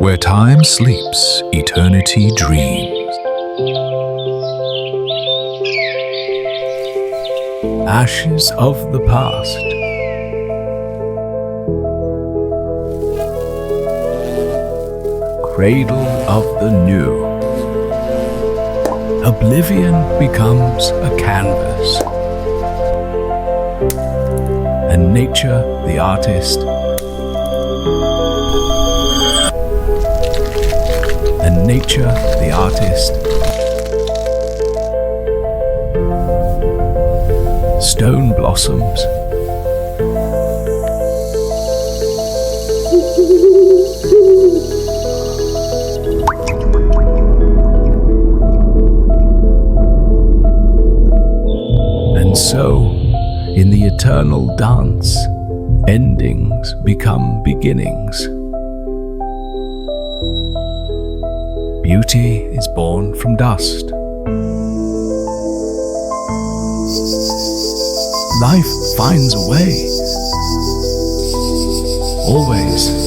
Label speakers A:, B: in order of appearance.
A: Where time sleeps, eternity dreams.
B: Ashes of the past. Cradle of the new. Oblivion becomes a canvas, and nature, the artist, and nature, the artist, stone blossoms, and so, in the eternal dance, endings become beginnings. Beauty is born from dust. Life finds a way. Always.